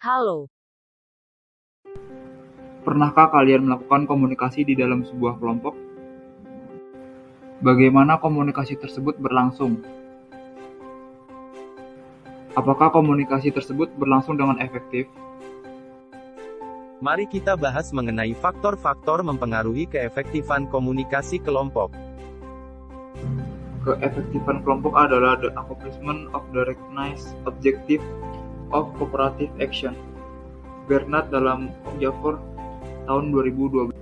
Halo. Pernahkah kalian melakukan komunikasi di dalam sebuah kelompok? Bagaimana komunikasi tersebut berlangsung? Apakah komunikasi tersebut berlangsung dengan efektif? Mari kita bahas mengenai faktor-faktor mempengaruhi keefektifan komunikasi kelompok. Keefektifan kelompok adalah the accomplishment of the recognized objective of cooperative action. Bernard dalam Oxford tahun 2012.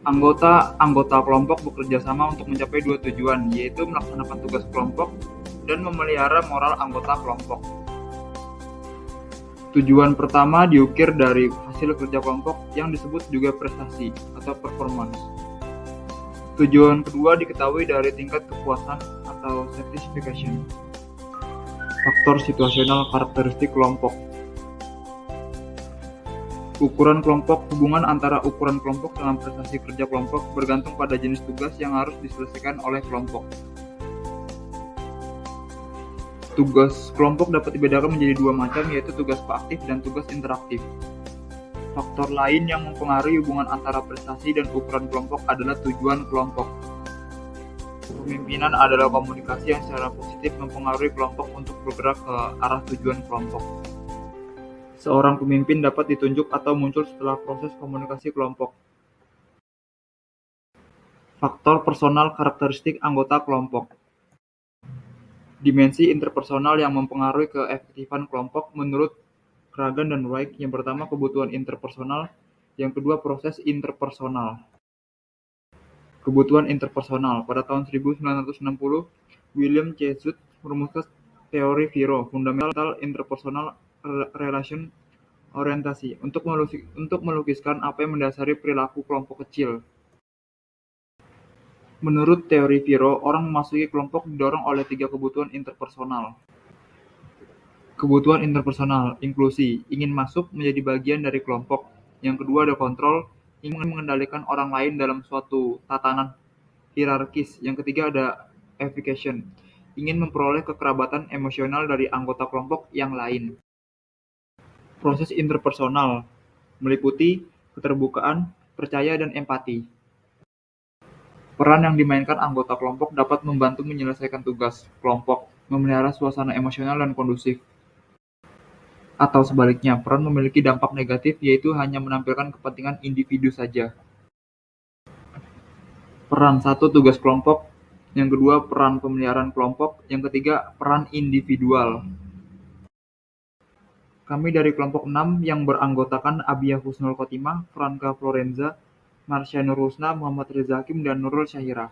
Anggota kelompok bekerja sama untuk mencapai dua tujuan, yaitu melaksanakan tugas kelompok dan memelihara moral anggota kelompok. Tujuan pertama diukir dari hasil kerja kelompok yang disebut juga prestasi atau performance. Tujuan kedua diketahui dari tingkat kepuasan atau satisfaction. Faktor situasional karakteristik kelompok. Ukuran kelompok. Hubungan antara ukuran kelompok dengan prestasi kerja kelompok bergantung pada jenis tugas yang harus diselesaikan oleh kelompok. Tugas kelompok dapat dibedakan menjadi dua macam, yaitu tugas koaktif dan tugas interaktif. Faktor lain yang mempengaruhi hubungan antara prestasi dan ukuran kelompok adalah tujuan kelompok. Kepemimpinan adalah komunikasi yang secara positif mempengaruhi kelompok untuk bergerak ke arah tujuan kelompok. Seorang pemimpin dapat ditunjuk atau muncul setelah proses komunikasi kelompok. Faktor personal karakteristik anggota kelompok. Dimensi interpersonal yang mempengaruhi keefektifan kelompok menurut Kragan dan Wright. Yang pertama, kebutuhan interpersonal. Yang kedua, proses interpersonal. Kebutuhan interpersonal. Pada tahun 1960, William C. Schutt merumuskan teori VIRO, Fundamental Interpersonal Relation Orientasi, untuk melukiskan apa yang mendasari perilaku kelompok kecil. Menurut teori VIRO, orang memasuki kelompok didorong oleh tiga kebutuhan interpersonal. Kebutuhan interpersonal, inklusi, ingin masuk menjadi bagian dari kelompok. Yang kedua ada kontrol, ingin mengendalikan orang lain dalam suatu tatanan hierarkis. Yang ketiga ada affiliation, ingin memperoleh kekerabatan emosional dari anggota kelompok yang lain. Proses interpersonal meliputi keterbukaan, percaya, dan empati. Peran yang dimainkan anggota kelompok dapat membantu menyelesaikan tugas kelompok, memelihara suasana emosional dan kondusif. Atau sebaliknya, peran memiliki dampak negatif, yaitu hanya menampilkan kepentingan individu saja. Peran 1. Tugas kelompok. Yang kedua, peran pemeliharaan kelompok. Yang ketiga, peran individual. Kami dari kelompok 6 yang beranggotakan Abiyah Husnul Khotimah, Franka Florenza, Marsha Nurhusna, Muhammad Reza Hakim, dan Nurul Syahira.